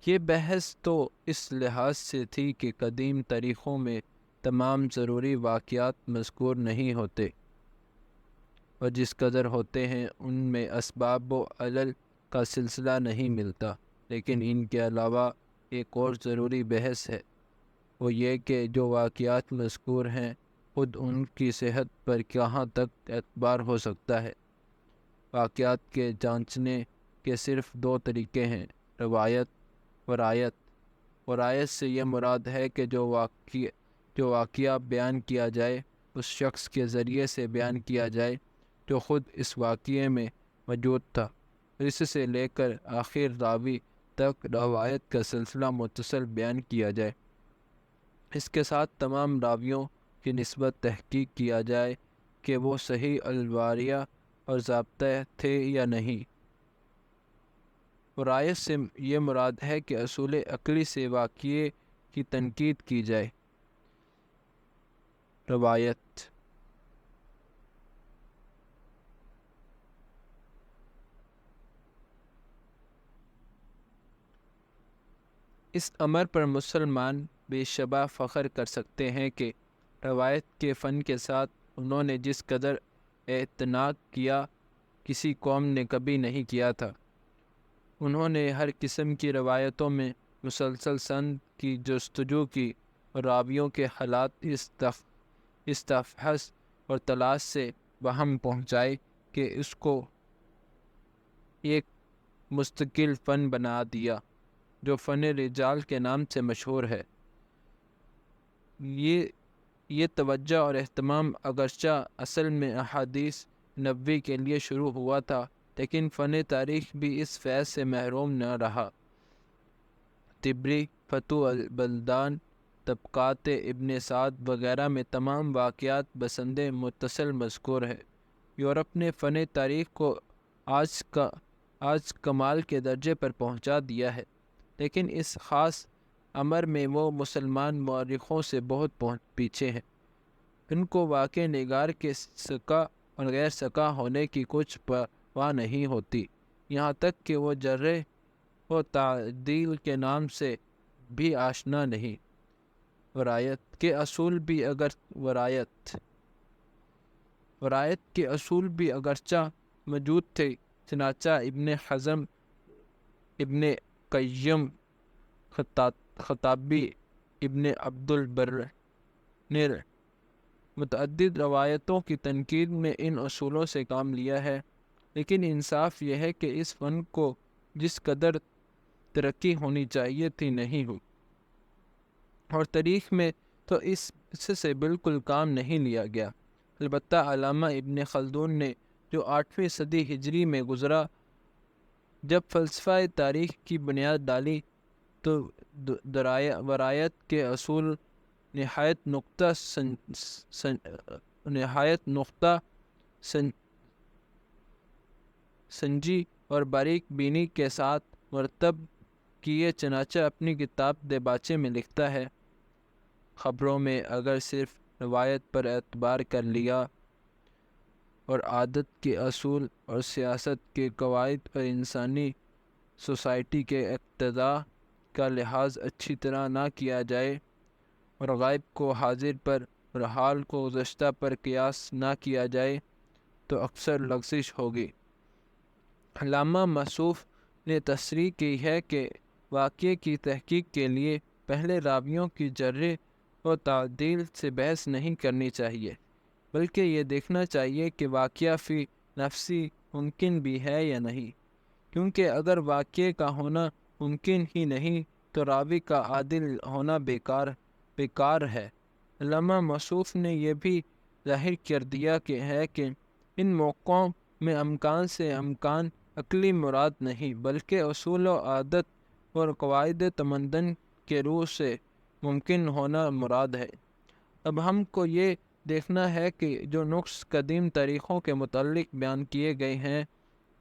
یہ بحث تو اس لحاظ سے تھی کہ قدیم تاریخوں میں تمام ضروری واقعات مذکور نہیں ہوتے، اور جس قدر ہوتے ہیں ان میں اسباب و علل کا سلسلہ نہیں ملتا۔ لیکن ان کے علاوہ ایک اور ضروری بحث ہے، وہ یہ کہ جو واقعات مذکور ہیں خود ان کی صحت پر کہاں تک اعتبار ہو سکتا ہے۔ واقعات کے جانچنے کے صرف دو طریقے ہیں، روایت و رایت۔ ورایت سے یہ مراد ہے کہ جو واقعہ بیان کیا جائے اس شخص کے ذریعے سے بیان کیا جائے جو خود اس واقعے میں موجود تھا، اس سے لے کر آخر راوی تک روایت کا سلسلہ متصل بیان کیا جائے۔ اس کے ساتھ تمام راویوں کی نسبت تحقیق کیا جائے کہ وہ صحیح الواریہ اور ضابطہ تھے یا نہیں۔ ورایت سے یہ مراد ہے کہ اصول عقلی سے واقعے کی تنقید کی جائے۔ روایت اس امر پر مسلمان بے شبہ فخر کر سکتے ہیں کہ روایت کے فن کے ساتھ انہوں نے جس قدر اعتناق کیا کسی قوم نے کبھی نہیں کیا تھا۔ انہوں نے ہر قسم کی روایتوں میں مسلسل سند کی جستجو کی اور راویوں کے حالات استفحص اور تلاش سے وہم پہنچائے کہ اس کو ایک مستقل فن بنا دیا جو فن رجال کے نام سے مشہور ہے۔ یہ توجہ اور اہتمام اگرچہ اصل میں احادیث نبوی کے لیے شروع ہوا تھا، لیکن فن تاریخ بھی اس فیض سے محروم نہ رہا۔ طبری، فتح البلدان، طبقات ابن سعد وغیرہ میں تمام واقعات بسند متصل مذکور ہے۔ یورپ نے فن تاریخ کو آج کمال کے درجے پر پہنچا دیا ہے، لیکن اس خاص امر میں وہ مسلمان مورخوں سے بہت پیچھے ہیں۔ ان کو واقع نگار کے سکا اور غیر سکا ہونے کی کچھ پرواہ نہیں ہوتی، یہاں تک کہ وہ جرح و تعدیل کے نام سے بھی آشنا نہیں۔ ورایت کے اصول بھی اگرچہ موجود تھے، چنانچہ ابن حزم، ابن قیم، خطابی، ابن عبد البر نے متعدد روایتوں کی تنقید میں ان اصولوں سے کام لیا ہے، لیکن انصاف یہ ہے کہ اس فن کو جس قدر ترقی ہونی چاہیے تھی نہیں ہوئی، اور تاریخ میں تو اس سے بالکل کام نہیں لیا گیا۔ البتہ علامہ ابن خلدون نے جو 8ویں صدی ہجری میں گزرا، جب فلسفہ تاریخ کی بنیاد ڈالی، تو ورایت کے اصول نہایت نقطہ سنجی اور باریک بینی کے ساتھ مرتب کیے، چنانچہ اپنی کتاب دیباچے میں لکھتا ہے: خبروں میں اگر صرف روایت پر اعتبار کر لیا اور عادت کے اصول اور سیاست کے قواعد اور انسانی سوسائٹی کے اقتضاء کا لحاظ اچھی طرح نہ کیا جائے، اور غائب کو حاضر پر اور حال کو گزشتہ پر قیاس نہ کیا جائے، تو اکثر لغزش ہوگی۔ علامہ موصوف نے تصریح کی ہے کہ واقعے کی تحقیق کے لیے پہلے راویوں کی جرح و تعدیل سے بحث نہیں کرنی چاہیے، بلکہ یہ دیکھنا چاہیے کہ واقعہ فی نفسی ممکن بھی ہے یا نہیں، کیونکہ اگر واقعے کا ہونا ممکن ہی نہیں تو راوی کا عادل ہونا بیکار ہے۔ علامہ موصوف نے یہ بھی ظاہر کر دیا کہ ان موقعوں میں امکان سے امکان عقلی مراد نہیں، بلکہ اصول و عادت اور قواعد تمدن کے روح سے ممکن ہونا مراد ہے۔ اب ہم کو یہ دیکھنا ہے کہ جو نقص قدیم طریقوں کے متعلق بیان کیے گئے ہیں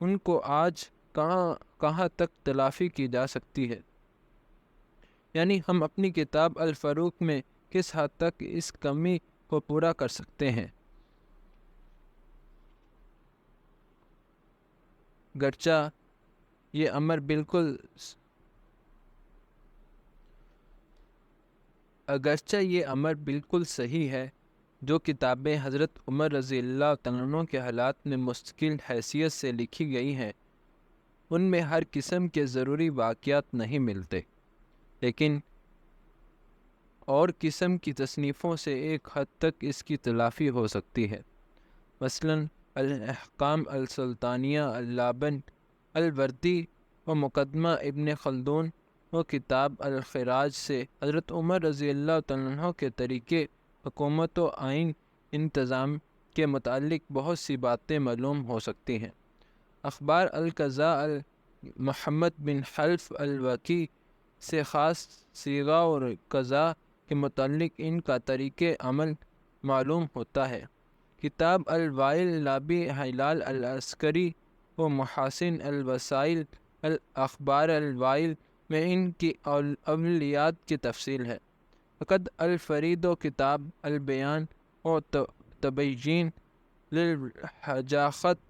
ان کو آج کہاں تک تلافی کی جا سکتی ہے، یعنی ہم اپنی کتاب الفروق میں کس حد تک اس کمی کو پورا کر سکتے ہیں۔ گرچہ یہ امر بالکل صحیح ہے، جو کتابیں حضرت عمر رضی اللہ تعالیٰ عنہ کے حالات میں مستقل حیثیت سے لکھی گئی ہیں ان میں ہر قسم کے ضروری واقعات نہیں ملتے، لیکن اور قسم کی تصنیفوں سے ایک حد تک اس کی تلافی ہو سکتی ہے۔ مثلاً الاحکام السلطانیہ اللابن الوردی و مقدمہ ابن خلدون و کتاب الخراج سے حضرت عمر رضی اللہ تعالیٰ عنہ کے طریقے حکومت و آئین انتظام کے متعلق بہت سی باتیں معلوم ہو سکتی ہیں۔ اخبار القضاء محمد بن حلف الوکی سے خاص صیغہ اور قضاء کے متعلق ان کا طریق عمل معلوم ہوتا ہے۔ کتاب الوائل لابی ہلال العسکری و محاسن الوسائل الاخبار الوائل میں ان کی اولیات کی تفصیل ہے۔ فقد الفرید و کتاب البیان و تبیین للحجاخت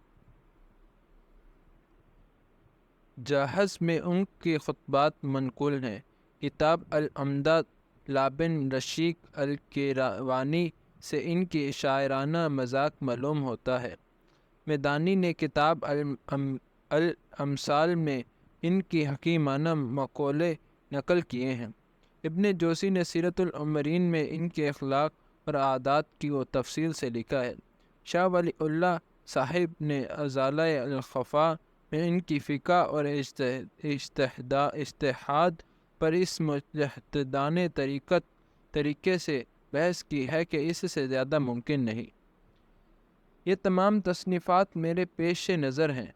جہاز میں ان کی خطبات منقول ہیں۔ کتاب العمدہ لابن رشیق الکیروانی سے ان کی شاعرانہ مذاق معلوم ہوتا ہے۔ میدانی نے کتاب الامثال میں ان کی حکیمانہ مقولے نقل کیے ہیں۔ ابن جوزی نے سیرت العمرین میں ان کے اخلاق اور عادات کی وہ تفصیل سے لکھا ہے۔ شاہ ولی اللہ صاحب نے ازالہ الخفا میں ان کی فقہ اور اجتہاد پر اس مجتہدانہ طریقے سے بحث کی ہے کہ اس سے زیادہ ممکن نہیں۔ یہ تمام تصنیفات میرے پیش نظر ہیں،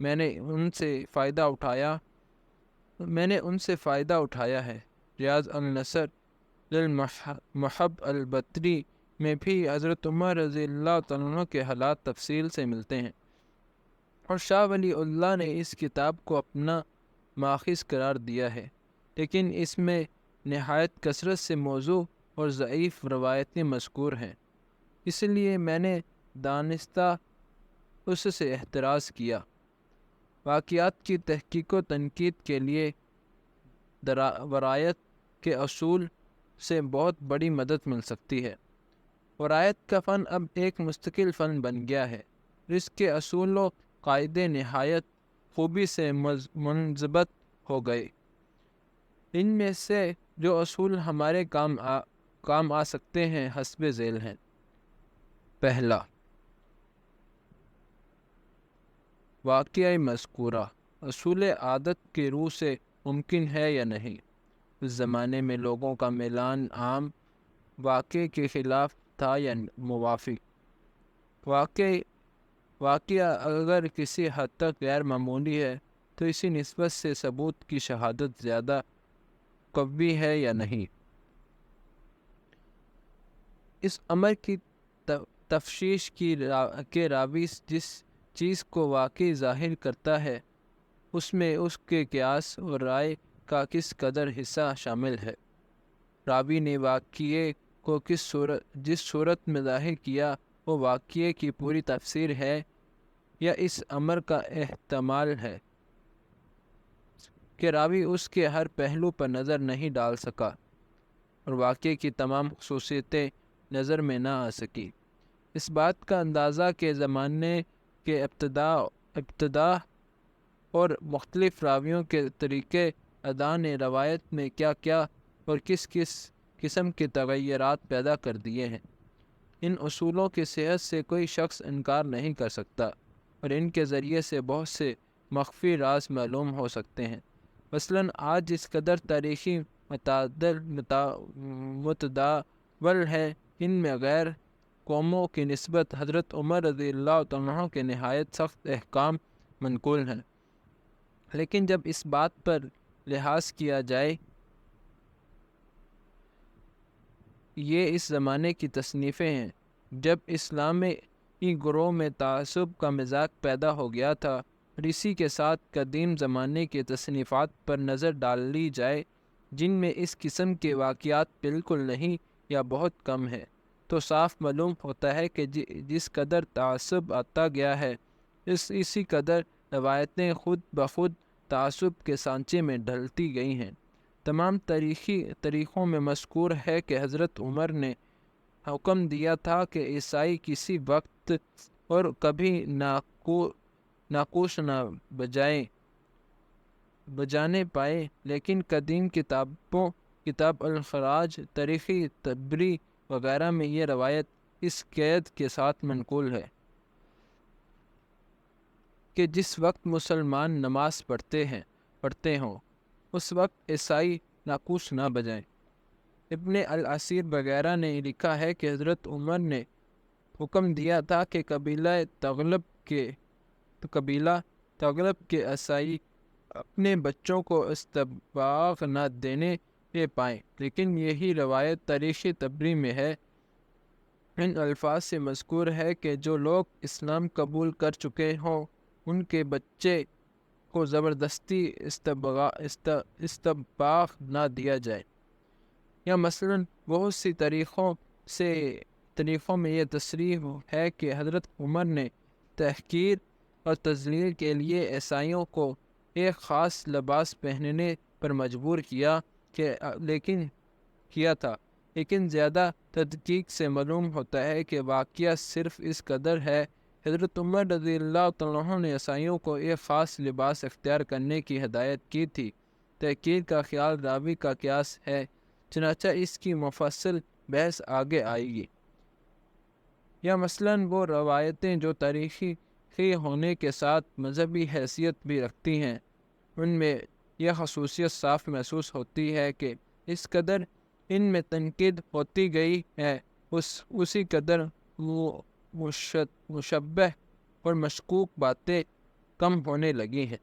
میں نے ان سے فائدہ اٹھایا ہے۔ ریاض النصر للمحب البتری میں بھی حضرت عمر رضی اللہ تعالیٰ عنہ کے حالات تفصیل سے ملتے ہیں، اور شاہ ولی اللہ نے اس کتاب کو اپنا ماخذ قرار دیا ہے، لیکن اس میں نہایت کثرت سے موضوع اور ضعیف روایتیں مذکور ہیں، اس لیے میں نے دانستہ اس سے احتراز کیا۔ واقعات کی تحقیق و تنقید کے لیے ورایت کے اصول سے بہت بڑی مدد مل سکتی ہے۔ ورایت کا فن اب ایک مستقل فن بن گیا ہے، اس کے اصول و قاعدے نہایت خوبی سے منضبط ہو گئے۔ ان میں سے جو اصول ہمارے کام آ سکتے ہیں حسب ذیل ہیں۔ پہلا، واقعہ مذکورہ اصول عادت کی روح سے ممکن ہے یا نہیں۔ اس زمانے میں لوگوں کا میلان عام واقعے کے خلاف تھا یا موافق۔ واقعہ اگر کسی حد تک غیر معمولی ہے تو اسی نسبت سے ثبوت کی شہادت زیادہ قوی ہے یا نہیں۔ اس امر کی تفشیش کے راوی جس چیز کو واقعی ظاہر کرتا ہے اس میں اس کے قیاس اور رائے کا کس قدر حصہ شامل ہے۔ راوی نے واقعے کو جس صورت میں ظاہر کیا وہ واقعے کی پوری تفسیر ہے یا اس امر کا احتمال ہے کہ راوی اس کے ہر پہلو پر نظر نہیں ڈال سکا اور واقعے کی تمام خصوصیتیں نظر میں نہ آ سکی۔ اس بات کا اندازہ کہ زمانے کے ابتدا اور مختلف راویوں کے طریقے ادا نے روایت میں کیا اور کس قسم کے تغیرات پیدا کر دیے ہیں۔ ان اصولوں کی صحت سے کوئی شخص انکار نہیں کر سکتا اور ان کے ذریعے سے بہت سے مخفی راز معلوم ہو سکتے ہیں۔ مثلاً آج اس قدر تاریخی متداول ہے، ان میں غیر قوموں کی نسبت حضرت عمر رضی اللہ تعالیٰ عنہ کے نہایت سخت احکام منقول ہیں، لیکن جب اس بات پر لحاظ کیا جائے یہ اس زمانے کی تصنیفیں ہیں جب اسلامی گروہ میں تعصب کا مزاج پیدا ہو گیا تھا، اور اسی کے ساتھ قدیم زمانے کے تصنیفات پر نظر ڈال لی جائے جن میں اس قسم کے واقعات بالکل نہیں یا بہت کم ہے، تو صاف معلوم ہوتا ہے کہ جس قدر تعصب آتا گیا ہے اسی قدر روایتیں خود بخود تعصب کے سانچے میں ڈھلتی گئی ہیں۔ تمام تاریخوں میں مذکور ہے کہ حضرت عمر نے حکم دیا تھا کہ عیسائی کسی وقت اور کبھی ناقوس نہ بجانے پائے، لیکن قدیم کتاب الخراج، تاریخی تبری وغیرہ میں یہ روایت اس قید کے ساتھ منقول ہے کہ جس وقت مسلمان نماز پڑھتے ہوں اس وقت عیسائی ناقوس نہ بجائیں۔ ابن الاسیر وغیرہ نے لکھا ہے کہ حضرت عمر نے حکم دیا تھا کہ قبیلہ تغلب کے عیسائی اپنے بچوں کو استباغ نہ دینے دے پائیں، لیکن یہی روایت تاریخی تبری میں ہے۔ ان الفاظ سے مذکور ہے کہ جو لوگ اسلام قبول کر چکے ہوں ان کے بچے کو زبردستی استباغ نہ دیا جائے، یا مثلاً بہت سی طریقوں میں یہ تصریح ہے کہ حضرت عمر نے تحقیر اور تذلیل کے لیے عیسائیوں کو ایک خاص لباس پہننے پر مجبور کیا تھا، لیکن زیادہ تحقیق سے معلوم ہوتا ہے کہ واقعہ صرف اس قدر ہے۔ حضرت عمر رضی اللہ تعالیٰ عنہ نے عیسائیوں کو ایک خاص لباس اختیار کرنے کی ہدایت کی تھی۔ تحقیر کا خیال راوی کا قیاس ہے، چنانچہ اس کی مفصل بحث آگے آئے گی۔ یا مثلاً وہ روایتیں جو تاریخی ہونے کے ساتھ مذہبی حیثیت بھی رکھتی ہیں، ان میں یہ خصوصیت صاف محسوس ہوتی ہے کہ اس قدر ان میں تنقید ہوتی گئی ہے اسی قدر مشبہ اور مشکوک باتیں کم ہونے لگی ہیں۔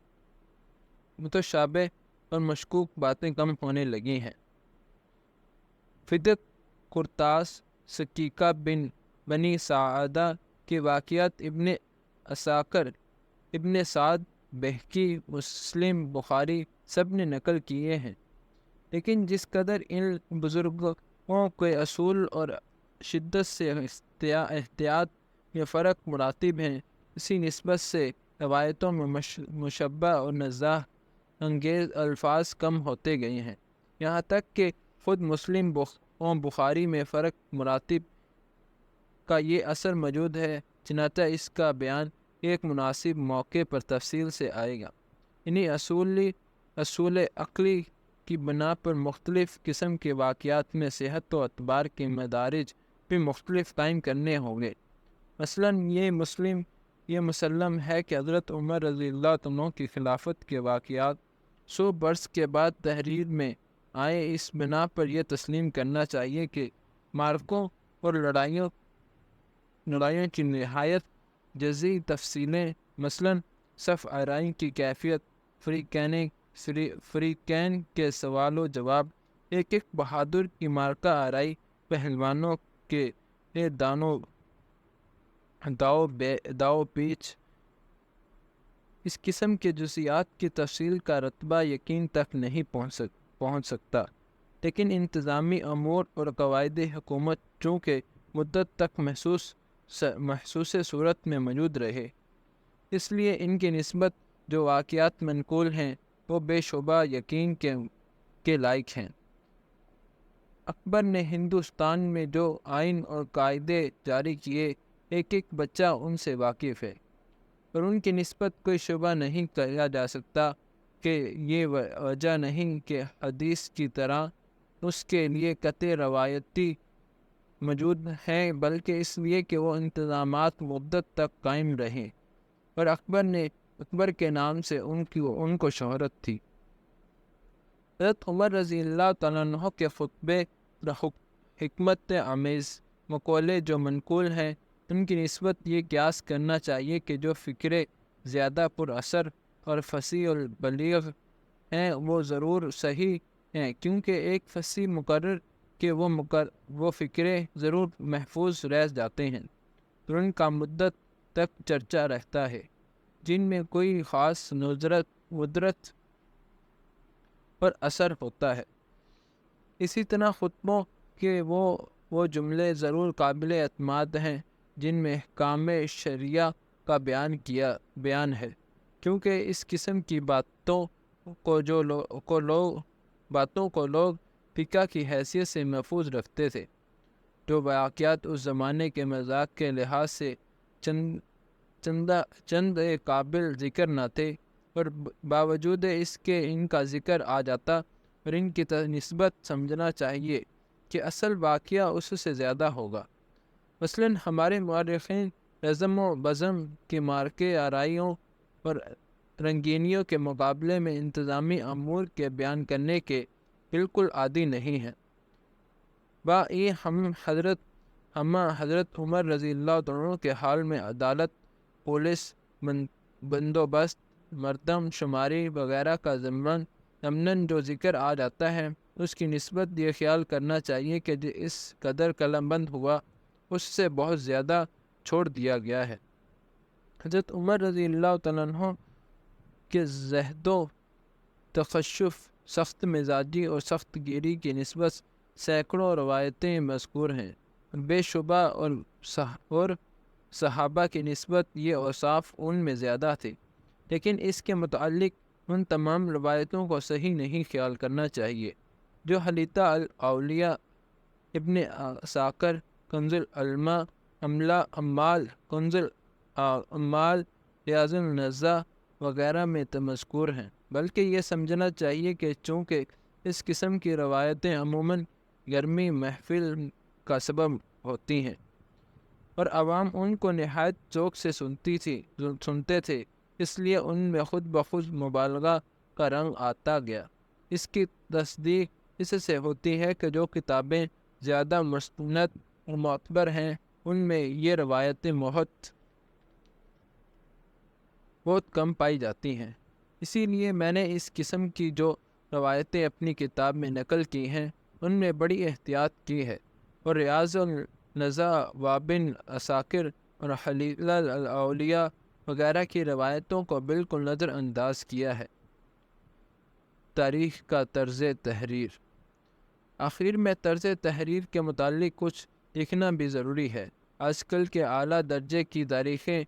متشابہ اور مشکوک باتیں کم ہونے لگی ہیں۔ فدق قرطاس سکیکہ بنی سعدہ کے واقعات ابن عساکر، ابن سعد، بہقی، مسلم، بخاری سب نے نقل کیے ہیں، لیکن جس قدر ان بزرگوں کے اصول اور شدت سے احتیاط میں فرق مراتب ہیں، اسی نسبت سے روایتوں میں مشبہ اور نزاع انگیز الفاظ کم ہوتے گئے ہیں، یہاں تک کہ خود مسلم و بخاری میں فرق مراتب کا یہ اثر موجود ہے، چنانچہ اس کا بیان ایک مناسب موقع پر تفصیل سے آئے گا۔ انہی اصول عقلی کی بنا پر مختلف قسم کے واقعات میں صحت و اعتبار کے مدارج بھی مختلف قائم کرنے ہوں گے۔ مثلاً یہ مسلم ہے کہ حضرت عمر رضی اللہ عنہ کی خلافت کے واقعات 100 برس کے بعد تحریر میں آئے، اس بنا پر یہ تسلیم کرنا چاہیے کہ معرکوں اور لڑائیوں کی نہایت جزئی تفصیلیں، مثلاً صف آرائی کی کیفیت، فریقین کے سوال و جواب، ایک بہادر کی معرکہ آرائی، پہلوانوں کے داؤ پیچ، اس قسم کے جزیات کی تفصیل کا رتبہ یقین تک نہیں پہنچ سکتا، لیکن انتظامی امور اور قواعد حکومت چونکہ مدت تک محسوس صورت میں موجود رہے، اس لیے ان کی نسبت جو واقعات منقول ہیں وہ بے شبہ یقین کے لائق ہیں۔ اکبر نے ہندوستان میں جو آئین اور قاعدے جاری کیے، ایک بچہ ان سے واقف ہے، اور ان کی نسبت کوئی شبہ نہیں کیا جا سکتا کہ یہ وجہ نہیں کہ حدیث کی طرح اس کے لیے قطع روایتی موجود ہیں، بلکہ اس لیے کہ وہ انتظامات مدت تک قائم رہیں، اور اکبر کے نام سے ان کو شہرت تھی۔ حضرت عمر رضی اللہ تعالیٰ عنہ کے خطبے حکمت آمیز مقولے جو منقول ہیں، ان کی نسبت یہ قیاس کرنا چاہیے کہ جو فکرے زیادہ پر اثر اور فصیح اور بلیغ ہیں وہ ضرور صحیح ہیں، کیونکہ ایک فصیح مقرر کہ وہ فکرے ضرور محفوظ رہ جاتے ہیں اور ان کا مدت تک چرچا رہتا ہے، جن میں کوئی خاص ندرت پر اثر ہوتا ہے۔ اسی طرح خطبوں کے وہ جملے ضرور قابل اعتماد ہیں جن میں احکام شرعیہ کا بیان ہے، کیونکہ اس قسم کی باتوں کو لوگ فقہ کی حیثیت سے محفوظ رکھتے تھے۔ جو واقعات اس زمانے کے مذاق کے لحاظ سے چند قابل ذکر نہ تھے، اور باوجود اس کے ان کا ذکر آ جاتا، اور ان کی نسبت سمجھنا چاہیے کہ اصل واقعہ اس سے زیادہ ہوگا۔ مثلاً ہمارے مورخین نظم و بزم کی معرکے آرائیوں اور رنگینیوں کے مقابلے میں انتظامی امور کے بیان کرنے کے بالکل عادی نہیں ہیں۔ یہ ہم حضرت عمر رضی اللہ عنہ کے حال میں عدالت، پولیس، بندوبست، مردم شماری وغیرہ کا ضمناً جو ذکر آ جاتا ہے، اس کی نسبت یہ خیال کرنا چاہیے کہ اس قدر قلم بند ہوا، اس سے بہت زیادہ چھوڑ دیا گیا ہے۔ حضرت عمر رضی اللہ عنہ کے زہد و تخشف، سخت مزاجی اور سخت گیری کی نسبت سینکڑوں روایتیں مذکور ہیں۔ بے شبہ اور صحابہ کی نسبت یہ اوصاف ان میں زیادہ تھے، لیکن اس کے متعلق ان تمام روایتوں کو صحیح نہیں خیال کرنا چاہیے جو حلیۃ الاولیاء، ابن عساکر، کنز العمال، کنز العمال، ریاض النزہ وغیرہ میں مذکور ہیں، بلکہ یہ سمجھنا چاہیے کہ چونکہ اس قسم کی روایتیں عموماً گرمی محفل کا سبب ہوتی ہیں اور عوام ان کو نہایت ذوق سے سنتے تھے، اس لیے ان میں خود بخود مبالغہ کا رنگ آتا گیا۔ اس کی تصدیق اس سے ہوتی ہے کہ جو کتابیں زیادہ مستند اور معتبر ہیں ان میں یہ روایتیں بہت کم پائی جاتی ہیں۔ اسی لیے میں نے اس قسم کی جو روایتیں اپنی کتاب میں نقل کی ہیں ان میں بڑی احتیاط کی ہے، اور ریاض النزہ، وابن عساکر اور حلیۃ الاولیاء وغیرہ کی روایتوں کو بالکل نظر انداز کیا ہے۔ تاریخ کا طرز تحریر۔ آخر میں طرز تحریر کے متعلق کچھ لکھنا بھی ضروری ہے۔ آج کل کے اعلیٰ درجے کی تاریخیں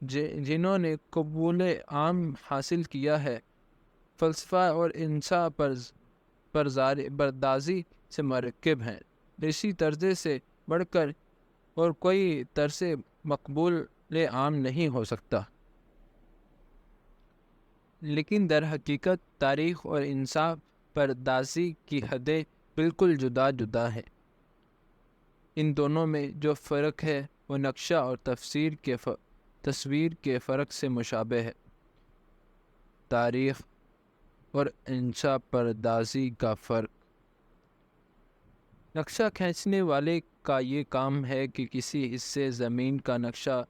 جنہوں نے قبول عام حاصل کیا ہے، فلسفہ اور انصاف بردازی سے مرکب ہیں۔ اسی طرز سے بڑھ کر اور کوئی طرز مقبول عام نہیں ہو سکتا۔ لیکن در حقیقت تاریخ اور انصاف پردازی کی حدیں بالکل جدا جدا ہیں۔ ان دونوں میں جو فرق ہے وہ نقشہ اور تصویر کے فرق سے مشابہ ہے۔ تاریخ اور انصاف پردازی کا فرق۔ نقشہ کھینچنے والے کا یہ کام ہے کہ کسی حصے زمین کا نقشہ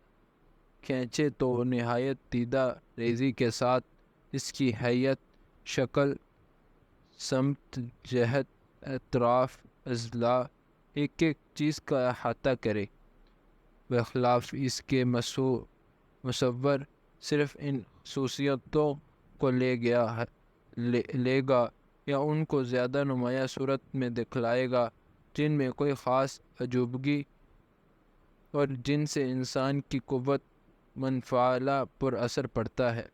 کھینچے تو نہایت دیدہ ریزی کے ساتھ اس کی ہیئت، شکل، سمت، جہت، اطراف، اضلاع، ایک چیز کا احاطہ کرے، بخلاف اس کے مصور صرف ان خصوصیتوں کو لے گا یا ان کو زیادہ نمایاں صورت میں دکھلائے گا جن میں کوئی خاص عجوبگی اور جن سے انسان کی قوت منفعلہ پر اثر پڑتا ہے۔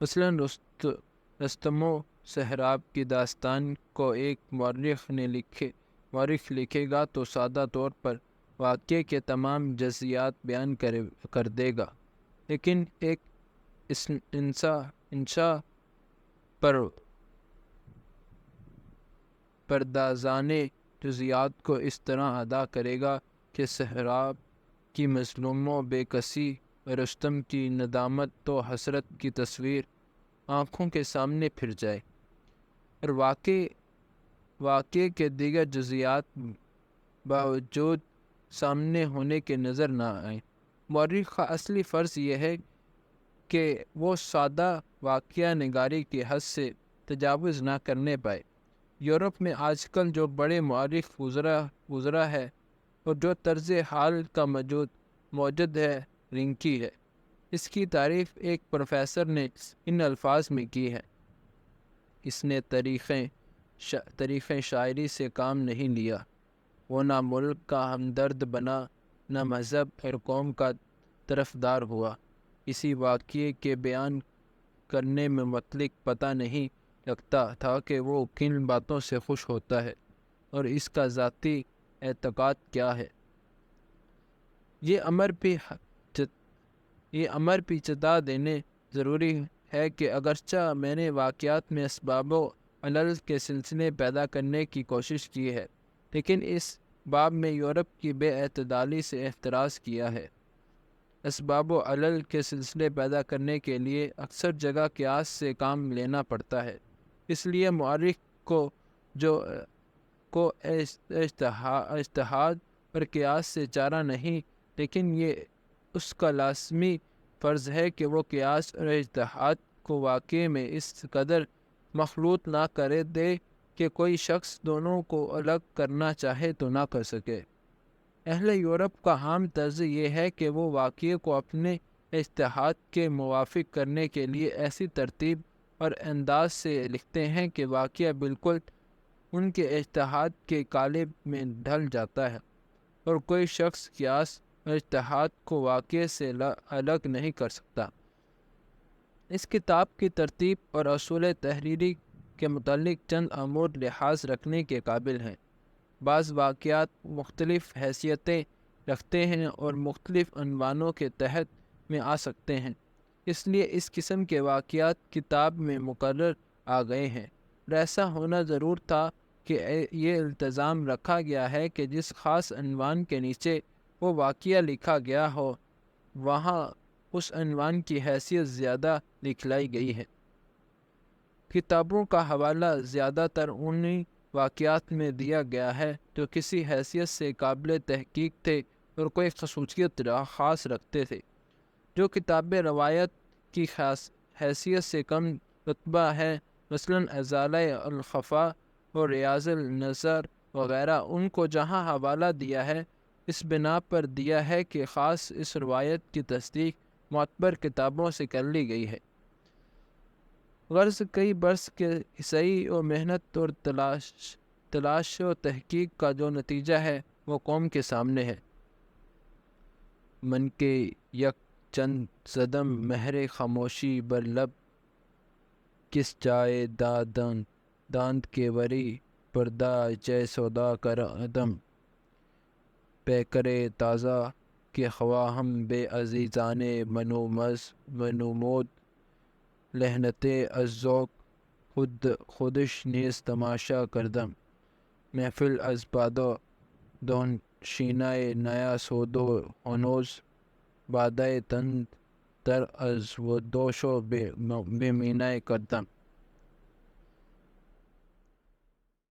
مثلاً رستم و سہراب کی داستان کو ایک مورخ لکھے گا تو سادہ طور پر واقعے کے تمام جزیات بیان کر دے گا، لیکن ایک انشا پردازانے جزیات کو اس طرح ادا کرے گا کہ سہراب کی مظلوم و بے کسی اور رستم کی ندامت و حسرت کی تصویر آنکھوں کے سامنے پھر جائے، اور واقعے کے دیگر جزیات باوجود سامنے ہونے کے نظر نہ آئیں۔ مورخ کا اصلی فرض یہ ہے کہ وہ سادہ واقعہ نگاری کی حد سے تجاوز نہ کرنے پائے، یورپ میں آج کل جو بڑے مورخ گزرا ہے اور جو طرز حال کا موجود ہے رنکی ہے، اس کی تعریف ایک پروفیسر نے ان الفاظ میں کی ہے: اس نے طریقیں شاعری سے کام نہیں لیا، وہ نہ ملک کا ہمدرد بنا، نہ مذہب اور قوم کا طرفدار ہوا۔ اسی واقعے کے بیان کرنے میں متعلق پتہ نہیں لگتا تھا کہ وہ کن باتوں سے خوش ہوتا ہے اور اس کا ذاتی اعتقاد کیا ہے۔ یہ امر بھی چتا دینے ضروری ہے کہ اگرچہ میں نے واقعات میں اسباب و علل کے سلسلے پیدا کرنے کی کوشش کی ہے، لیکن اس باب میں یورپ کی بے اعتدالی سے احتراز کیا ہے۔ اسباب و علل کے سلسلے پیدا کرنے کے لیے اکثر جگہ قیاس سے کام لینا پڑتا ہے۔ اس لیے مورخ کو اجتہاد پر قیاس سے چارہ نہیں، لیکن یہ اس کا لازمی فرض ہے کہ وہ قیاس اور اجتہاد کو واقعے میں اس قدر مخلوط نہ کر دے کہ کوئی شخص دونوں کو الگ کرنا چاہے تو نہ کر سکے۔ اہل یورپ کا عام طرز یہ ہے کہ وہ واقعے کو اپنے اجتہاد کے موافق کرنے کے لیے ایسی ترتیب اور انداز سے لکھتے ہیں کہ واقعہ بالکل ان کے اجتہاد کے قالب میں ڈھل جاتا ہے، اور کوئی شخص قیاس اور اجتہاد کو واقعے سے الگ نہیں کر سکتا۔ اس کتاب کی ترتیب اور اصول تحریری کے متعلق چند امور لحاظ رکھنے کے قابل ہیں۔ بعض واقعات مختلف حیثیتیں رکھتے ہیں اور مختلف عنوانوں کے تحت میں آ سکتے ہیں، اس لیے اس قسم کے واقعات کتاب میں مقرر آ گئے ہیں، اور ایسا ہونا ضرور تھا کہ یہ التزام رکھا گیا ہے کہ جس خاص عنوان کے نیچے وہ واقعہ لکھا گیا ہو، وہاں اس عنوان کی حیثیت زیادہ لکھلائی گئی ہے۔ کتابوں کا حوالہ زیادہ تر انہی واقعات میں دیا گیا ہے جو کسی حیثیت سے قابل تحقیق تھے اور کوئی خصوصیت خاص رکھتے تھے۔ جو کتابیں روایت کی حیثیت سے کم رتبہ ہیں، مثلاً ازالہ الخفا اور ریاض النظر وغیرہ، ان کو جہاں حوالہ دیا ہے اس بنا پر دیا ہے کہ خاص اس روایت کی تصدیق معتبر کتابوں سے کر لی گئی ہے۔ غرض کئی برس کے صحیح و محنت اور تلاش و تحقیق کا جو نتیجہ ہے وہ قوم کے سامنے ہے۔ من کے یک چند زدم مہر خاموشی بر لب، کس جائے داند کے وری پردہ جے سودا کر عدم، پیکرے تازہ کے خواہم بے عزیزان منومود، لہنتے از ذوق خودش نیز تماشا کردم، محفل از بادو دون شینائے نیا سودو ہنوز، بادائے تند تر از و دوشو بے مینائے کردم۔